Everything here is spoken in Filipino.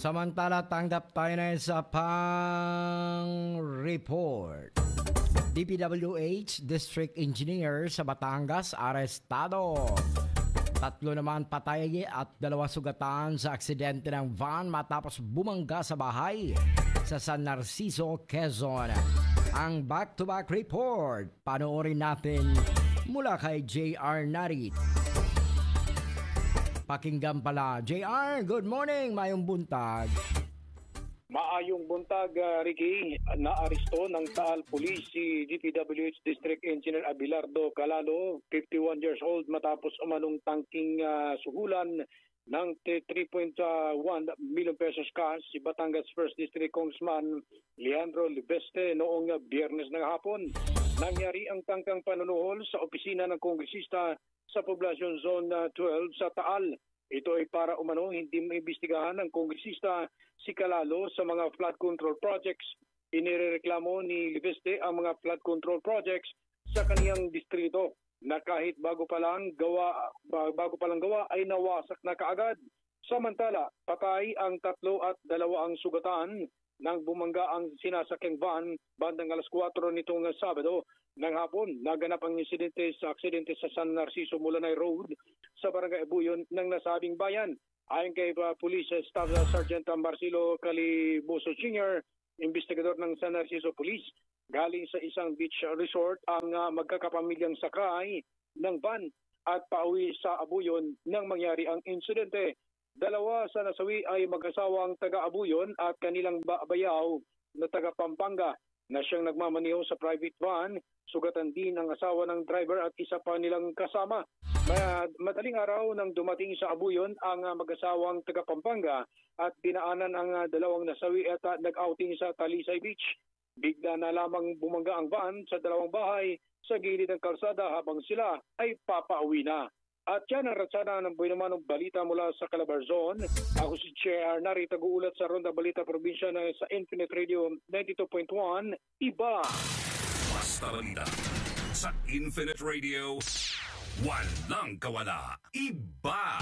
Samantala, tanggap tayo na sa pang-report. DPWH District Engineer sa Batangas, arestado. 3 naman patay at 2 sugatan sa aksidente ng van matapos bumangga sa bahay sa San Narciso, Quezon. Ang back-to-back report, panoorin natin mula kay JR Narit. Pakinggan pala. JR, good morning, mayong buntag. Maayong buntag, Ricky. Naaresto ng Taal Police si DPWH District Engineer Abelardo Calalo, 51 years old, matapos umanong tangking suhulan ng 3.1 million pesos cash si Batangas 1st District Congressman Leandro Libeste noong Biyernes ng hapon. Nangyari ang tangkang panunuhol sa opisina ng kongresista sa Poblacion Zone 12 sa Taal. Ito ay para umano hindi maimbestigahan ng kongresista si Calalo sa mga flood control projects. Inireklamo ni Libeste ang mga flood control projects sa kaniyang distrito na kahit bago pa lang gawa ay nawasak na kaagad. Samantala, patay ang 3 at 2 ang sugatan nang bumangga ang sinasakyang van bandang alas 4 nitong Sabado ng hapon. Naganap ang aksidente sa San Narciso Mulanay Road sa Barangay Abuyon ng nasabing bayan. Ayon kay Police Staff Sergeant Marcelo Caliboso Jr., investigador ng San Narciso Police, galing sa isang beach resort ang magkakapamilyang sakay ng van at pauwi sa Abuyon nang mangyari ang insidente. 2 sa nasawi ay mag-asawang taga-Abuyon at kanilang bayaw na taga-Pampanga na siyang nagmamaneho sa private van. Sugatan din ang asawa ng driver at isa pa nilang kasama. Madaling araw nang dumating sa Abuyon ang mag-asawang taga-Pampanga at dinaanan ang 2 nasawi at nag-outing sa Talisay Beach. Bigla na lamang bumangga ang van sa 2 bahay sa gilid ng kalsada habang sila ay papauwi na. At yan ang ratsada ng buwinamanong balita mula sa Calabarzon. Ako si JR Narit, taguulat sa Ronda Balita Probinsya na sa Infinite Radio 92.1, Iba. Basta balita sa Infinite Radio, walang kawala, Iba.